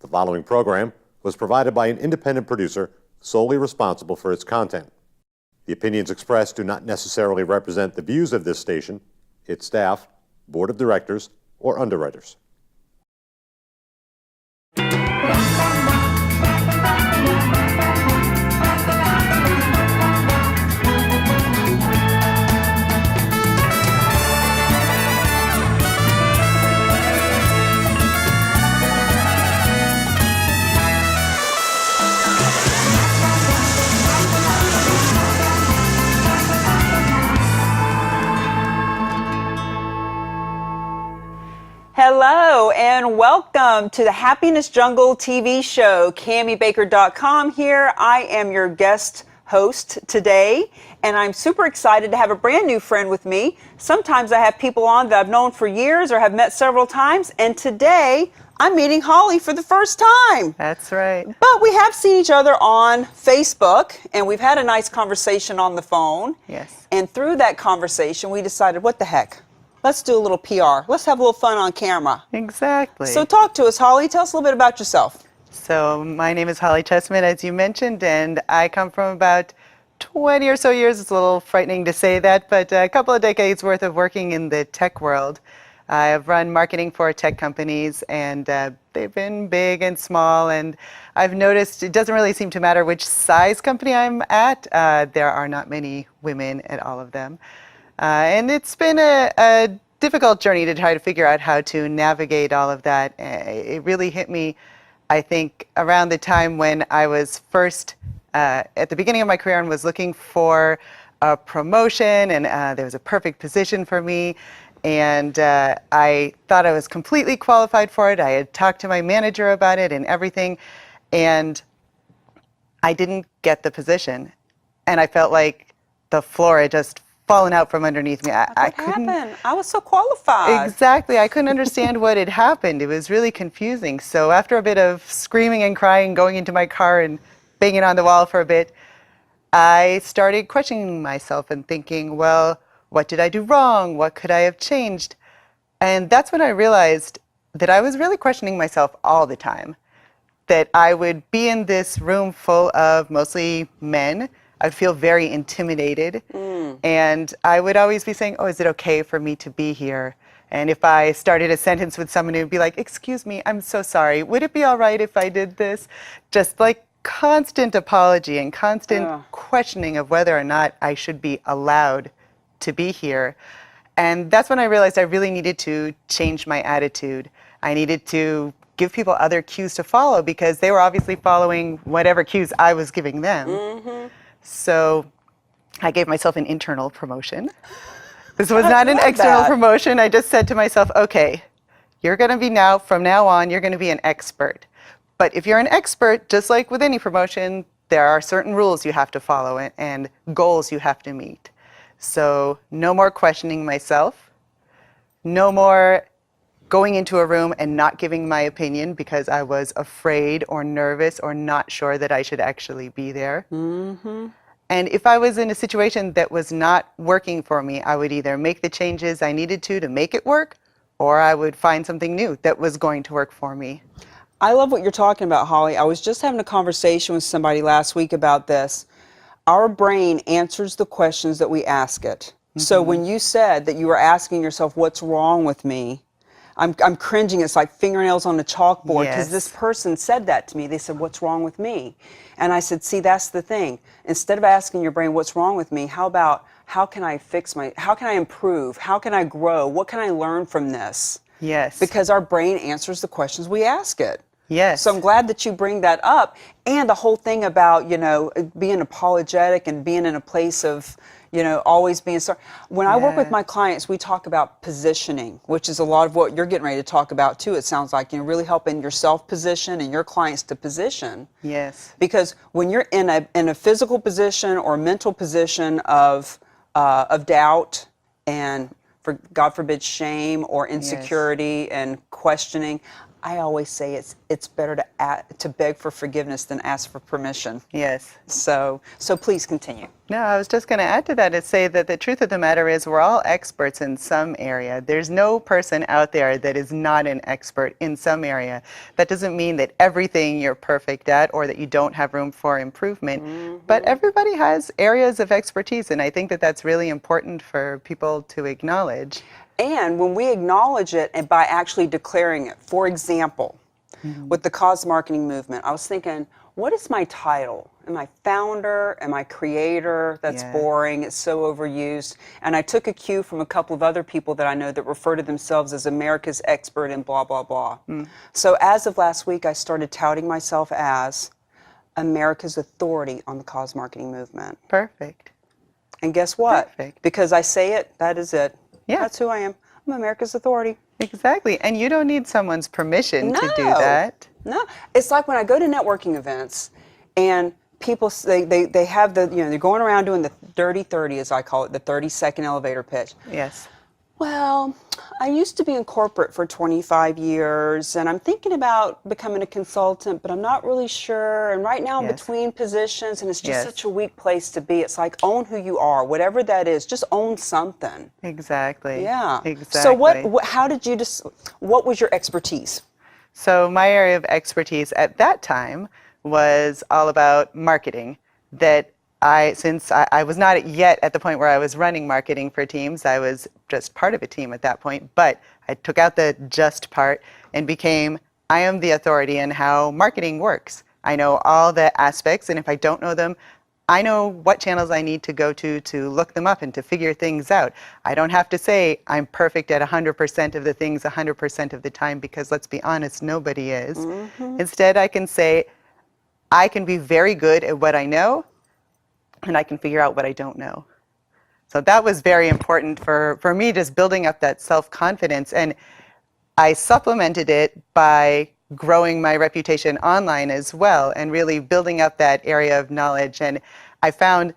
The following program was provided by an independent producer solely responsible for its content. The opinions expressed do not necessarily represent the views of this station, its staff, board of directors, or underwriters. Hello and welcome to the Happiness Jungle TV show. CamiBaker.com here. I am your guest host today, and I'm super excited to have a brand new friend with me. Sometimes I have people on that I've known for years or have met several times, and today I'm meeting Holly for the first time. That's right. But we have seen each other on Facebook, and we've had a nice conversation on the phone. Yes. And through that conversation, we decided, what the heck? Let's do a little PR. Let's have a little fun on camera. Exactly. So talk to us, Holly. Tell us a little bit about yourself. So my name is Holly Chessman, as you mentioned, and I come from about 20 or so years. It's a little frightening to say that, but a couple of decades worth of working in the tech world. I've run marketing for tech companies, and they've been big and small, and I've noticed it doesn't really seem to matter which size company I'm at. There are not many women at all of them. And it's been a difficult journey to try to figure out how to navigate all of that. It really hit me, I think, around the time when I was first at the beginning of my career and was looking for a promotion, and there was a perfect position for me. And I thought I was completely qualified for it. I had talked to my manager about it and everything, and I didn't get the position. And I felt like the floor had just fallen out from underneath me. What happened? I was so qualified. Exactly. I couldn't understand what had happened. It was really confusing. So after a bit of screaming and crying, going into my car and banging on the wall for a bit, I started questioning myself and thinking, well, what did I do wrong? What could I have changed? And that's when I realized that I was really questioning myself all the time. That I would be in this room full of mostly men. I'd feel very intimidated. And I would always be saying, oh, is it okay for me to be here? And if I started a sentence with someone who would be like, excuse me, I'm so sorry. Would it be all right if I did this? Just like constant apology and constant questioning of whether or not I should be allowed to be here. And that's when I realized I really needed to change my attitude. I needed to give people other cues to follow because they were obviously following whatever cues I was giving them. So I gave myself an internal promotion. This was not an external promotion. I just said to myself, okay, you're going to be from now on, you're going to be an expert. But if you're an expert, just like with any promotion, there are certain rules you have to follow and goals you have to meet. So no more questioning myself, no more going into a room and not giving my opinion because I was afraid or nervous or not sure that I should actually be there. And if I was in a situation that was not working for me, I would either make the changes I needed to make it work, or I would find something new that was going to work for me. I love what you're talking about, Holly. I was just having a conversation with somebody last week about this. Our brain answers the questions that we ask it. So when you said that you were asking yourself, what's wrong with me? I'm cringing. It's like fingernails on a chalkboard because this person said that to me. They said, what's wrong with me? And I said, see, that's the thing. Instead of asking your brain, what's wrong with me? How about, how can I how can I improve? How can I grow? What can I learn from this? Yes. Because our brain answers the questions we ask it. Yes. So I'm glad that you bring that up. And the whole thing about, being apologetic and being in a place of, always being sorry. When I work with my clients, we talk about positioning, which is a lot of what you're getting ready to talk about too. It sounds like, really helping yourself position and your clients to position. Yes. Because when you're in a physical position or mental position of doubt and, for God forbid, shame or insecurity and questioning, I always say it's better to beg for forgiveness than ask for permission. Yes. So please continue. No, I was just going to add to that and say that the truth of the matter is we're all experts in some area. There's no person out there that is not an expert in some area. That doesn't mean that everything you're perfect at or that you don't have room for improvement, but everybody has areas of expertise, and I think that that's really important for people to acknowledge. And when we acknowledge it and by actually declaring it, for example, with the cause marketing movement, I was thinking, what is my title? Am I founder? Am I creator? That's boring. It's so overused. And I took a cue from a couple of other people that I know that refer to themselves as America's expert in blah, blah, blah. So as of last week, I started touting myself as America's authority on the cause marketing movement. Perfect. And guess what? Perfect. Because I say it, that is it. Yeah. That's who I am. I'm America's authority. Exactly. And you don't need someone's permission to do that. No. It's like when I go to networking events and people, they have the, they're going around doing the dirty 30, as I call it, the 30-second elevator pitch. Yes. Well, I used to be in corporate for 25 years, and I'm thinking about becoming a consultant, but I'm not really sure. And right now I'm between positions, and it's just such a weak place to be. It's like, own who you are, whatever that is. Just own something. Exactly. Yeah. Exactly. So how did you what was your expertise? So my area of expertise at that time was all about marketing. Since I was not yet at the point where I was running marketing for teams, I was just part of a team at that point, but I took out the just part and became, I am the authority in how marketing works. I know all the aspects, and if I don't know them, I know what channels I need to go to look them up and to figure things out. I don't have to say I'm perfect at 100% of the things 100% of the time, because let's be honest, nobody is. Instead, I can say, I can be very good at what I know, and I can figure out what I don't know. So that was very important for me, just building up that self-confidence. And I supplemented it by growing my reputation online as well and really building up that area of knowledge. And I found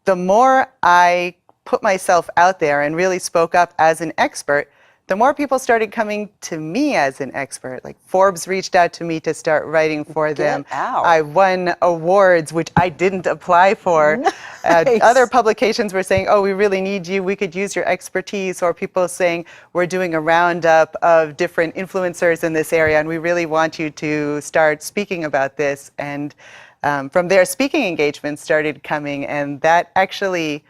the more I put myself out there and really spoke up as an expert, the more people started coming to me as an expert. Like Forbes reached out to me to start writing for them. I won awards, which I didn't apply for. Nice. Other publications were saying, oh, we really need you. We could use your expertise. Or people saying, we're doing a roundup of different influencers in this area, and we really want you to start speaking about this. And from there, speaking engagements started coming, and that actually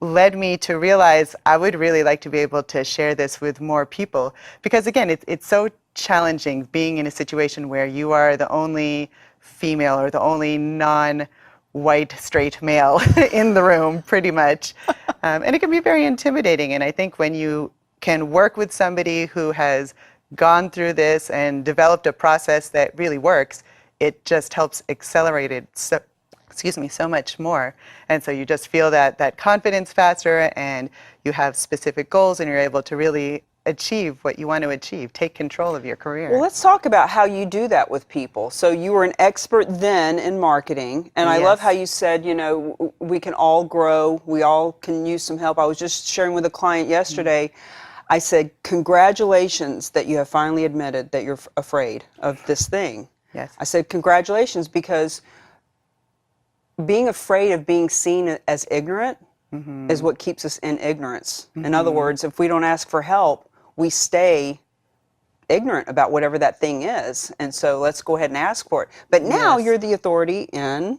led me to realize I would really like to be able to share this with more people. Because again, it's so challenging being in a situation where you are the only female or the only non-white straight male in the room, pretty much. And it can be very intimidating. And I think when you can work with somebody who has gone through this and developed a process that really works, it just helps accelerate it so much more. And so you just feel that confidence faster, and you have specific goals, and you're able to really achieve what you want to achieve, take control of your career. Well, let's talk about how you do that with people. So you were an expert then in marketing, and I love how you said, we can all grow, we all can use some help. I was just sharing with a client yesterday, I said, congratulations that you have finally admitted that you're afraid of this thing. Yes. I said, congratulations, because being afraid of being seen as ignorant is what keeps us in ignorance. In other words, if we don't ask for help, we stay ignorant about whatever that thing is. And so let's go ahead and ask for it. But now you're the authority in?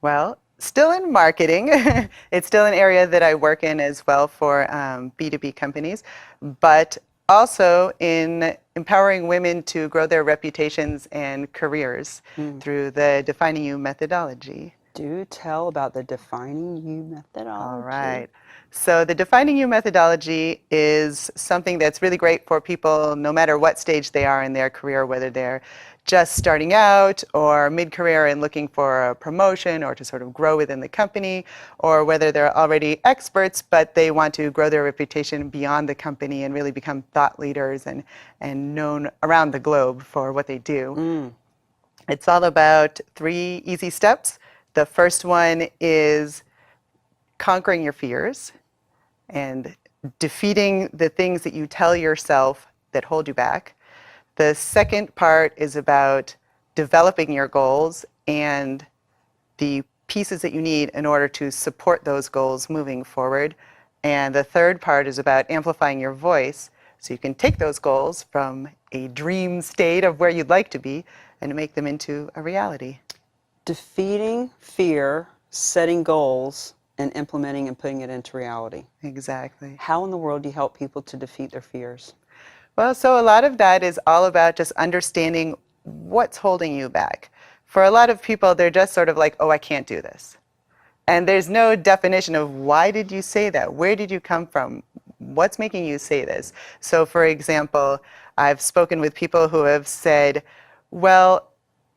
Well, still in marketing. It's still an area that I work in as well for B2B companies, but also in empowering women to grow their reputations and careers through the Defining You methodology. Do tell about the Defining You methodology. All right. So the Defining You methodology is something that's really great for people no matter what stage they are in their career, whether they're just starting out or mid-career and looking for a promotion or to sort of grow within the company, or whether they're already experts but they want to grow their reputation beyond the company and really become thought leaders and known around the globe for what they do. It's all about 3 easy steps. The first one is conquering your fears and defeating the things that you tell yourself that hold you back. The second part is about developing your goals and the pieces that you need in order to support those goals moving forward. And the third part is about amplifying your voice so you can take those goals from a dream state of where you'd like to be and make them into a reality. Defeating fear, setting goals, and implementing and putting it into reality. Exactly. How in the world do you help people to defeat their fears? Well, so a lot of that is all about just understanding what's holding you back. For a lot of people, they're just sort of like, oh, I can't do this. And there's no definition of why did you say that? Where did you come from? What's making you say this? So for example, I've spoken with people who have said, well,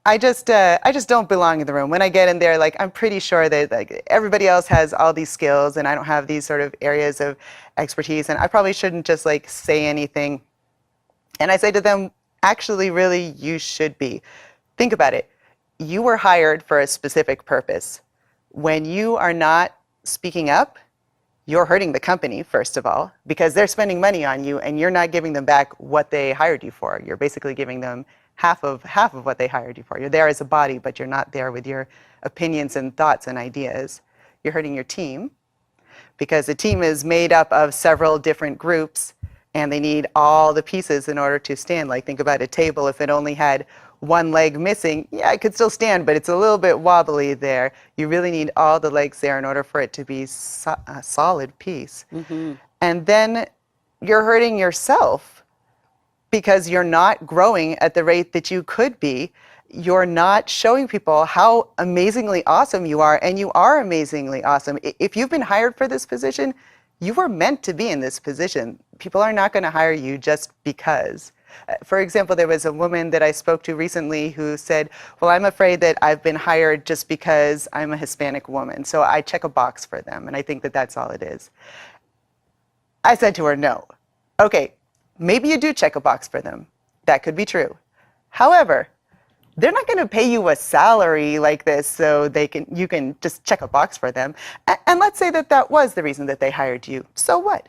I just don't belong in the room. When I get in there, like, I'm pretty sure that like everybody else has all these skills and I don't have these sort of areas of expertise, and I probably shouldn't just like say anything. And I say to them, actually, really, you should be. Think about it. You were hired for a specific purpose. When you are not speaking up, you're hurting the company, first of all, because they're spending money on you and you're not giving them back what they hired you for. You're basically giving them half of what they hired you for. You're there as a body, but you're not there with your opinions and thoughts and ideas. You're hurting your team because the team is made up of several different groups and they need all the pieces in order to stand. Like, think about a table. If it only had one leg missing, yeah, it could still stand, but it's a little bit wobbly there. You really need all the legs there in order for it to be a solid piece. Mm-hmm. And then you're hurting yourself because you're not growing at the rate that you could be. You're not showing people how amazingly awesome you are, and you are amazingly awesome. If you've been hired for this position, you were meant to be in this position. People are not going to hire you just because. For example, there was a woman that I spoke to recently who said, well, I'm afraid that I've been hired just because I'm a Hispanic woman, so I check a box for them, and I think that that's all it is. I said to her, no. Okay, maybe you do check a box for them. That could be true. However, they're not going to pay you a salary like this so you can just check a box for them. And let's say that that was the reason that they hired you. So what?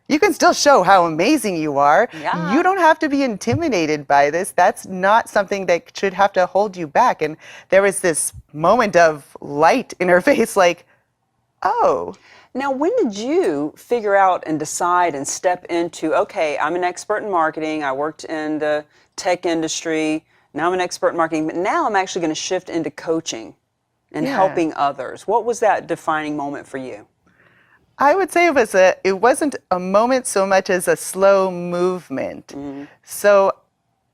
You can still show how amazing you are. Yeah. You don't have to be intimidated by this. That's not something that should have to hold you back. And there was this moment of light in her face, like, oh. Now, when did you figure out and decide and step into, okay, I'm an expert in marketing, I worked in the tech industry, now I'm an expert in marketing, but now I'm actually going to shift into coaching and helping others. What was that defining moment for you? I would say it wasn't a moment so much as a slow movement. Mm-hmm. So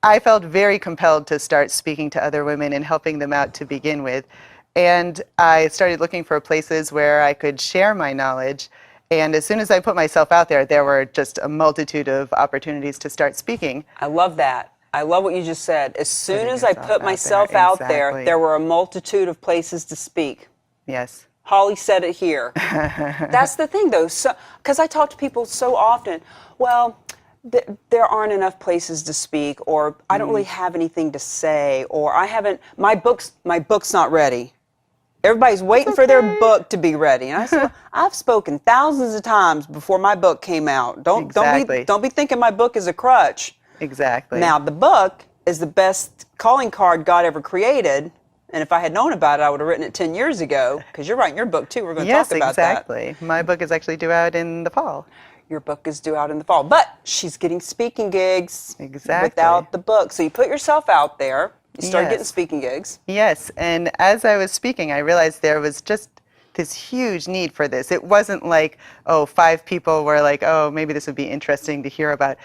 I felt very compelled to start speaking to other women and helping them out to begin with. And I started looking for places where I could share my knowledge. And as soon as I put myself out there, there were just a multitude of opportunities to start speaking. I love that. I love what you just said. As soon as I put myself out there, there were a multitude of places to speak. Yes. Holly said it here. That's the thing, though, because I talk to people so often. Well, there aren't enough places to speak, or I don't really have anything to say, or my book's not ready. Everybody's waiting for their book to be ready, and I said, well, I've spoken thousands of times before my book came out. Don't be thinking my book is a crutch. Exactly. Now the book is the best calling card God ever created. And if I had known about it, I would have written it 10 years ago, because you're writing your book, too. We're going to talk about that. Yes, exactly. My book is actually due out in the fall. Your book is due out in the fall. But she's getting speaking gigs without the book. So you put yourself out there. You started getting speaking gigs. Yes. And as I was speaking, I realized there was just this huge need for this. It wasn't like, 5 people were like, maybe this would be interesting to hear about.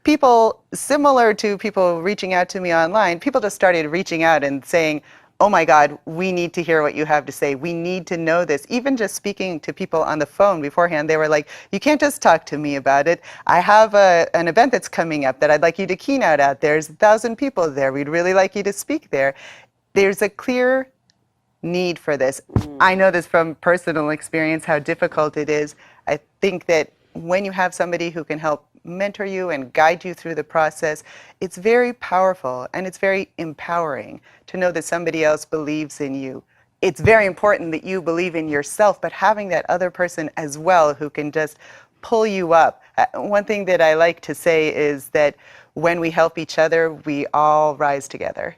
People, similar to people reaching out to me online, people just started reaching out and saying, oh my God, we need to hear what you have to say. We need to know this. Even just speaking to people on the phone beforehand, they were like, you can't just talk to me about it. I have an event that's coming up that I'd like you to keynote at. There's 1,000 people there. We'd really like you to speak there. There's a clear need for this. I know this from personal experience, how difficult it is. I think that when you have somebody who can help mentor you and guide you through the process, it's very powerful and it's very empowering to know that somebody else believes in you. It's very important that you believe in yourself, but having that other person as well who can just pull you up. One thing that I like to say is that when we help each other, we all rise together.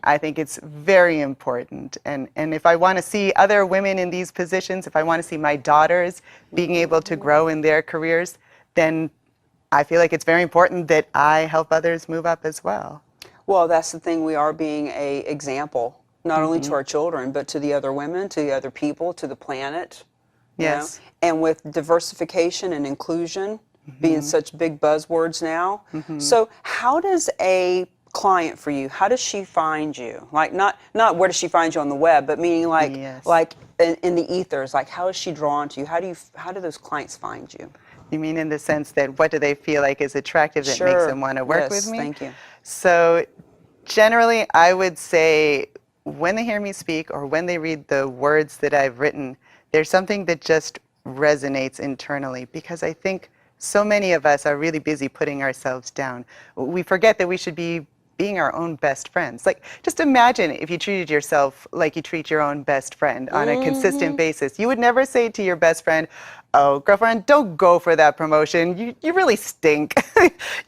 I think it's very important. And if I want to see other women in these positions, if I want to see my daughters being able to grow in their careers, then I feel like it's very important that I help others move up as well. Well, that's the thing. We are being a example, not only to our children, but to the other women, to the other people, to the planet. you know? Yes. And with diversification and inclusion being such big buzzwords now. So how does a client for you, how does she find you? Like not where does she find you on the web, but meaning like Yes. like in the ethers, like how is she drawn to you? How do those clients find you? You mean in the sense that what do they feel like is attractive that makes Sure. them want to work Yes, with me? thank you. So generally, I would say when they hear me speak or when they read the words that I've written, there's something that just resonates internally, because I think so many of us are really busy putting ourselves down. We forget that we should be being our own best friends. Like, just imagine if you treated yourself like you treat your own best friend on a consistent basis. You would never say to your best friend, "Oh, girlfriend, don't go for that promotion. You really stink."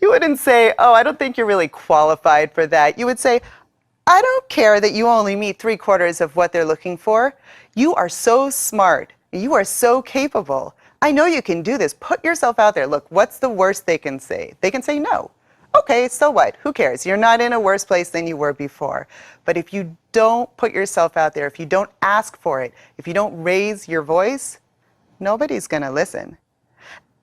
You wouldn't say, "Oh, I don't think you're really qualified for that." You would say, "I don't care that you only meet 3/4 of what they're looking for. You are so smart. You are so capable. I know you can do this. Put yourself out there. Look, what's the worst they can say? They can say no. Okay, so what? Who cares? You're not in a worse place than you were before." But if you don't put yourself out there, if you don't ask for it, if you don't raise your voice, nobody's going to listen.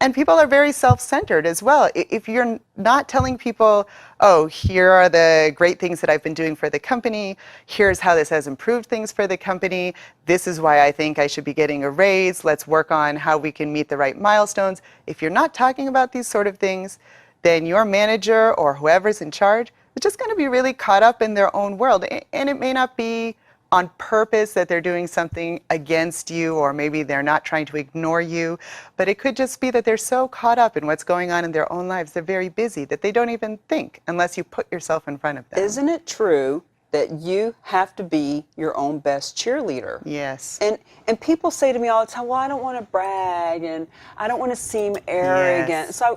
And people are very self-centered as well. If you're not telling people, "Oh, here are the great things that I've been doing for the company. Here's how this has improved things for the company. This is why I think I should be getting a raise. Let's work on how we can meet the right milestones." If you're not talking about these sort of things, then your manager or whoever's in charge is just going to be really caught up in their own world. And it may not be on purpose that they're doing something against you, or maybe they're not trying to ignore you, but it could just be that they're so caught up in what's going on in their own lives, they're very busy, that they don't even think unless you put yourself in front of them. Isn't it true that you have to be your own best cheerleader? Yes. And people say to me all the time, "Well, I don't want to brag and I don't want to seem arrogant." Yes. So,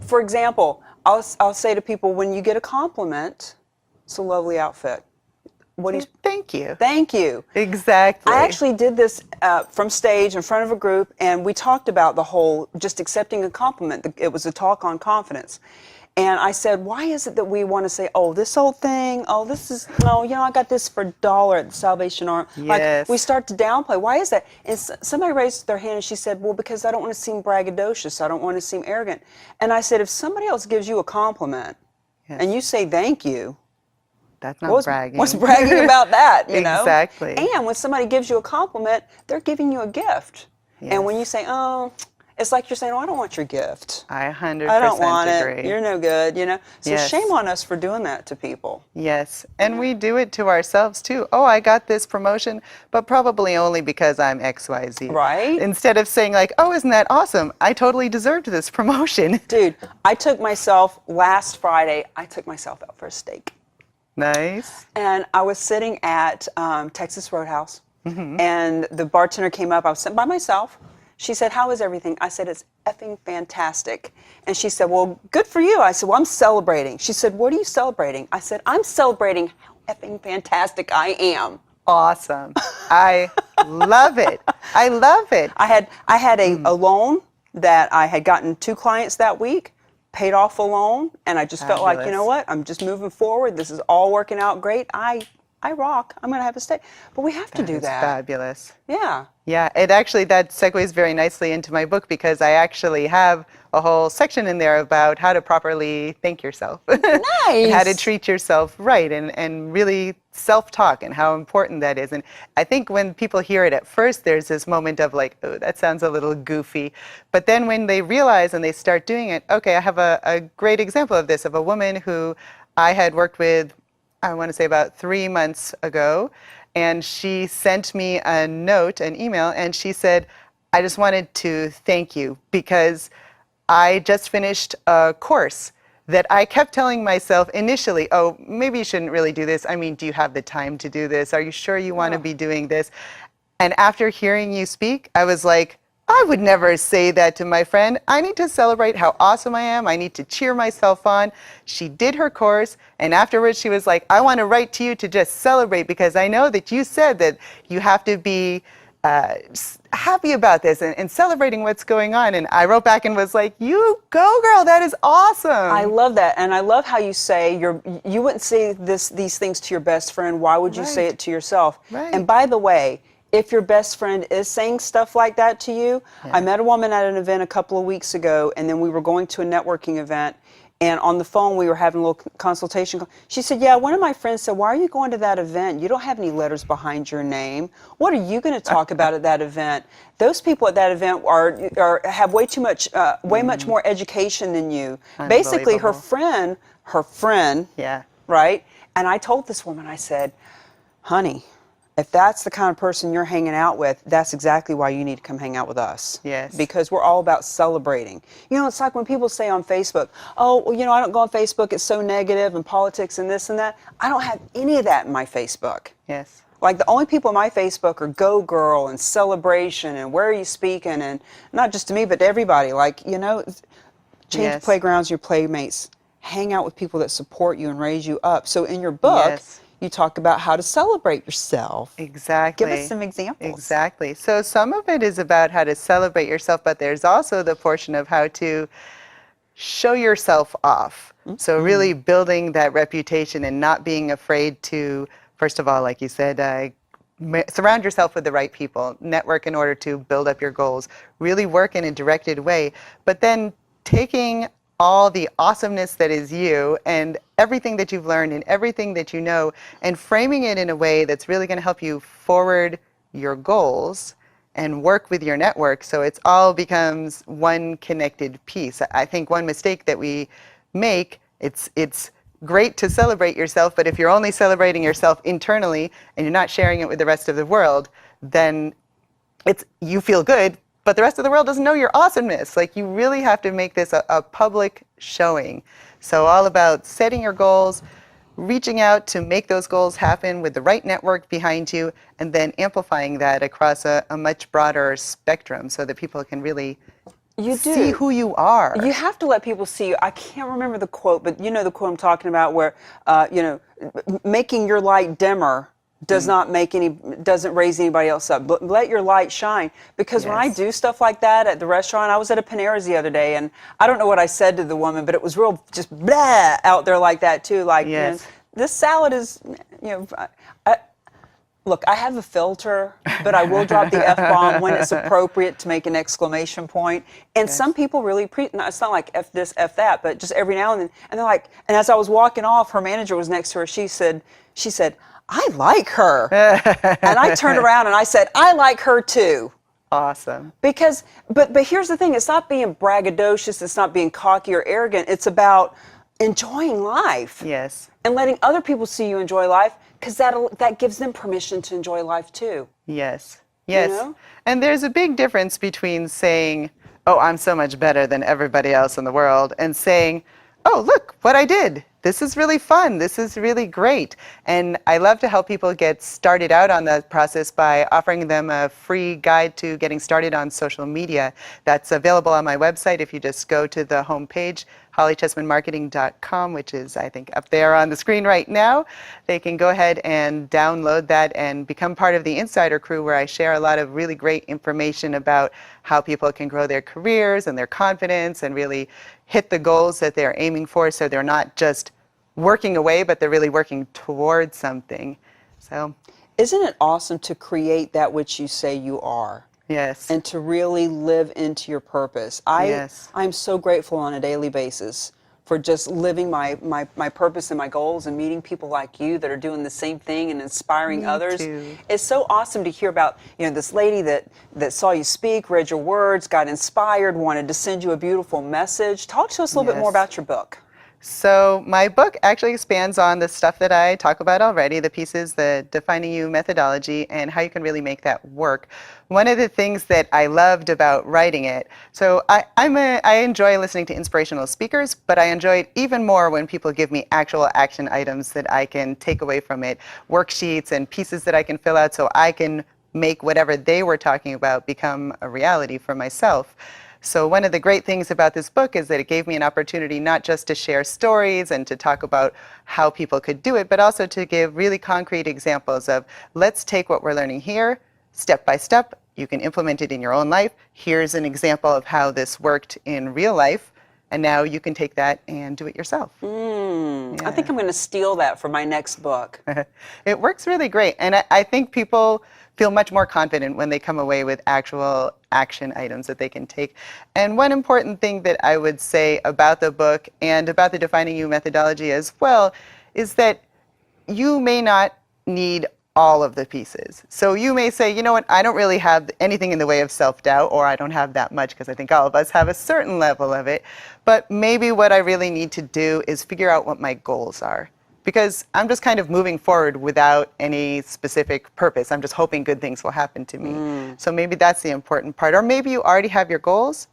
for example, I'll say to people, when you get a compliment, "It's a lovely outfit." What do you? Thank you. Thank you. Exactly. I actually did this from stage in front of a group, and we talked about the whole just accepting a compliment. It was a talk on confidence. And I said, why is it that we want to say, "Oh, this old thing, oh, this is, no, you know, I got this for $1 at the Salvation Army." Yes. Like, we start to downplay. Why is that? And somebody raised their hand and she said, "Well, because I don't want to seem braggadocious. I don't want to seem arrogant." And I said, if somebody else gives you a compliment and you say thank you, that's not bragging. what's bragging about that, you know? Exactly. And when somebody gives you a compliment, they're giving you a gift. And when you say, "Oh," it's like you're saying, "Oh, I don't want your gift. I 100% I don't want agree. it. You're no good," you know? So Yes. shame on us for doing that to people. Yes, and we do it to ourselves too. "Oh, I got this promotion, but probably only because I'm XYZ." Right. Instead of saying like, "Oh, isn't that awesome? I totally deserved this promotion." Dude, last Friday, I took myself out for a steak. Nice. And I was sitting at Texas Roadhouse, and the bartender came up. I was sitting by myself. She said, "How is everything?" I said, "It's effing fantastic." And she said, "Well, good for you." I said, "Well, I'm celebrating." She said, "What are you celebrating?" I said, "I'm celebrating how effing fantastic I am." Awesome. I love it. I love it. I had a loan that I had gotten 2 clients that week, paid off a loan, and I just felt like, you know Fabulous. what? I'm just moving forward. This is all working out great. I rock. I'm going to have a steak. But we have to do That's that. fabulous. Yeah. Yeah, that segues very nicely into my book, because I actually have a whole section in there about how to properly thank yourself. And how to Nice. treat yourself right, and really self-talk, and how important that is. And I think when people hear it at first, there's this moment of like, "Oh, that sounds a little goofy." But then when they realize and they start doing it, okay, I have a great example of this, of a woman who I had worked with, I want to say about 3 months ago, and she sent me a note, an email, and she said, "I just wanted to thank you because I just finished a course that I kept telling myself initially, 'Oh, maybe you shouldn't really do this. I mean, do you have the time to do this? Are you sure you want to be doing this?' And after hearing you speak, I was like, I would never say that to my friend. I need to celebrate how awesome I am. I need to cheer myself on. She did her course, and afterwards she was like, I want to write to you to just celebrate because I know that you said that you have to be happy about this and celebrating what's going on. And I wrote back and was like, you go, girl, that is awesome. I love that. And I love how you say you wouldn't say these things to your best friend. Why would you say it to yourself? Right. And by the way, if your best friend is saying stuff like that to you, I met a woman at an event a couple of weeks ago, and then we were going to a networking event, and on the phone we were having a little consultation. She said, yeah, one of my friends said, why are you going to that event? You don't have any letters behind your name. What are you going to talk about at that event? Those people at that event have way much more education than you. Basically, her friend, right? And I told this woman, I said, honey, if that's the kind of person you're hanging out with, that's exactly why you need to come hang out with us. Yes. Because we're all about celebrating. You know, it's like when people say on Facebook, oh, well, you know, I don't go on Facebook, it's so negative and politics and this and that. I don't have any of that in my Facebook. Yes. Like the only people on my Facebook are Go Girl and celebration and where are you speaking, and not just to me, but to everybody. Like, you know, change playgrounds, your playmates. Hang out with people that support you and raise you up. So in your book, you talk about how to celebrate yourself. Exactly. Give us some examples. Exactly. So some of it is about how to celebrate yourself, but there's also the portion of how to show yourself off. So really building that reputation and not being afraid to, first of all, like you said, surround yourself with the right people, network in order to build up your goals, really work in a directed way, but then taking all the awesomeness that is you and everything that you've learned and everything that you know and framing it in a way that's really going to help you forward your goals and work with your network so it's all becomes one connected piece. I think one mistake that we make, it's great to celebrate yourself, but if you're only celebrating yourself internally and you're not sharing it with the rest of the world, then you feel good, but the rest of the world doesn't know your awesomeness. Like, you really have to make this a public showing. So all about setting your goals, reaching out to make those goals happen with the right network behind you, and then amplifying that across a much broader spectrum so that people can really see who you are. You have to let people see you. I can't remember the quote, but you know the quote I'm talking about where, you know, making your light dimmer doesn't raise anybody else up. But let your light shine. Because when I do stuff like that at the restaurant, I was at a Panera's the other day, and I don't know what I said to the woman, but it was real just blah out there like that too. Like, you know, this salad is, you know, look, I have a filter, but I will drop the F-bomb when it's appropriate to make an exclamation point. And some people really, it's not like F this, F that, but just every now and then. And they're like, and as I was walking off, her manager was next to her. She said, I like her. And I turned around and I said, I like her too. Awesome. Because, but here's the thing, it's not being braggadocious, it's not being cocky or arrogant, it's about enjoying life. Yes. And letting other people see you enjoy life, because that gives them permission to enjoy life too. Yes. Yes. You know? And there's a big difference between saying, oh, I'm so much better than everybody else in the world, and saying, oh, look what I did. This is really fun. This is really great. And I love to help people get started out on that process by offering them a free guide to getting started on social media. That's available on my website if you just go to the homepage, hollychessmanmarketing.com, which is, I think, up there on the screen right now. They can go ahead and download that and become part of the Insider Crew, where I share a lot of really great information about how people can grow their careers and their confidence and really hit the goals that they're aiming for, so they're not just working away, but they're really working towards something. So, isn't it awesome to create that which you say you are? Yes. And to really live into your purpose. I'm so grateful on a daily basis for just living my purpose and my goals and meeting people like you that are doing the same thing and inspiring others. Too. It's so awesome to hear about, you know, this lady that saw you speak, read your words, got inspired, wanted to send you a beautiful message. Talk to us a little bit more about your book. So my book actually expands on the stuff that I talk about already, the pieces, the Defining You methodology, and how you can really make that work. One of the things that I loved about writing it, so I enjoy listening to inspirational speakers, but I enjoy it even more when people give me actual action items that I can take away from it, worksheets and pieces that I can fill out so I can make whatever they were talking about become a reality for myself. So one of the great things about this book is that it gave me an opportunity not just to share stories and to talk about how people could do it, but also to give really concrete examples of, let's take what we're learning here, step by step. You can implement it in your own life. Here's an example of how this worked in real life, and now you can take that and do it yourself. I think I'm going to steal that for my next book. It works really great, and I think people feel much more confident when they come away with actual action items that they can take. And one important thing that I would say about the book and about the Defining You methodology as well is that you may not need all of the pieces. So you may say, you know what, I don't really have anything in the way of self-doubt, or I don't have that much, because I think all of us have a certain level of it. But maybe what I really need to do is figure out what my goals are. Because I'm just kind of moving forward without any specific purpose. I'm just hoping good things will happen to me. So maybe that's the important part. Or maybe you already have your goals,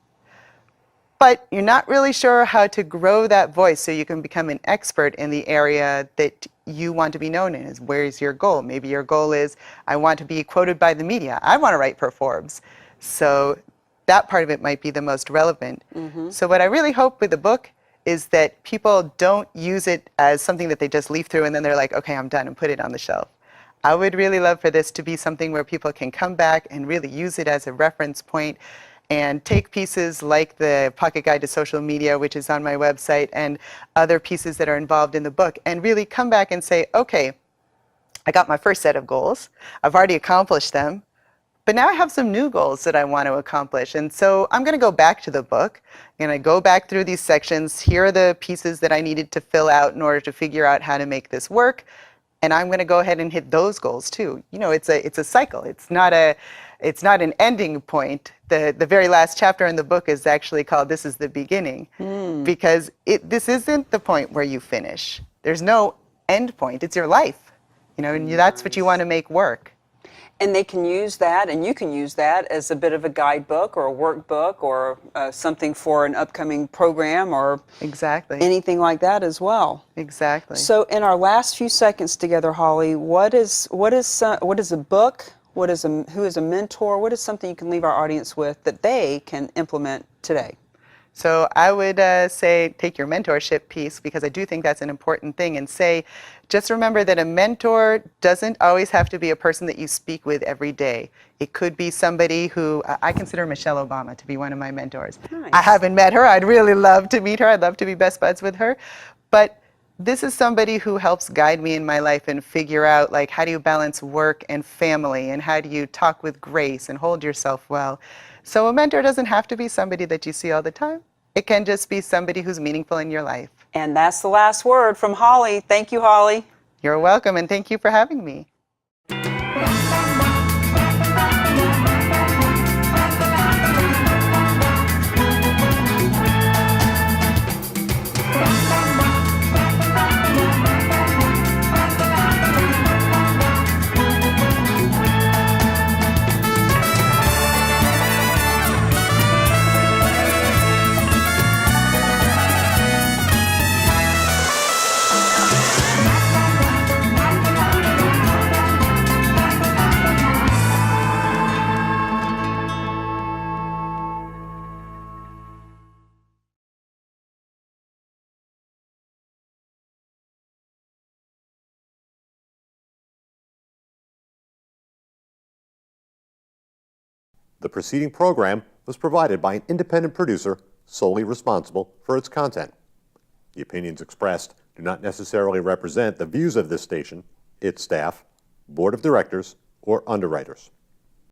but you're not really sure how to grow that voice so you can become an expert in the area that you want to be known in. Is where's your goal? Maybe your goal is, I want to be quoted by the media. I want to write for Forbes. So that part of it might be the most relevant. So what I really hope with the book is that people don't use it as something that they just leaf through and then they're like, okay, I'm done, and put it on the shelf. I would really love for this to be something where people can come back and really use it as a reference point and take pieces like the Pocket Guide to Social Media, which is on my website, and other pieces that are involved in the book, and really come back and say, okay, I got my first set of goals. I've already accomplished them. But now I have some new goals that I want to accomplish. And so I'm going to go back to the book, and I go back through these sections. Here are the pieces that I needed to fill out in order to figure out how to make this work. And I'm going to go ahead and hit those goals too. You know, it's a cycle. It's not an ending point. The very last chapter in the book is actually called "This is the Beginning," because this isn't the point where you finish. There's no end point. It's your life. You know, and that's what you want to make work. And they can use that, and you can use that as a bit of a guidebook or a workbook or something for an upcoming program or anything like that as well. Exactly. So in our last few seconds together, Holly, what is a book? Who is a mentor? What is something you can leave our audience with that they can implement today? So I would say take your mentorship piece, because I do think that's an important thing, and say, just remember that a mentor doesn't always have to be a person that you speak with every day. It could be somebody who, I consider Michelle Obama to be one of my mentors. Nice. I haven't met her. I'd really love to meet her. I'd love to be best buds with her. But this is somebody who helps guide me in my life and figure out, like, how do you balance work and family, and how do you talk with grace and hold yourself well. So a mentor doesn't have to be somebody that you see all the time. It can just be somebody who's meaningful in your life. And that's the last word from Holly. Thank you, Holly. You're welcome, and thank you for having me. The preceding program was provided by an independent producer solely responsible for its content. The opinions expressed do not necessarily represent the views of this station, its staff, board of directors, or underwriters.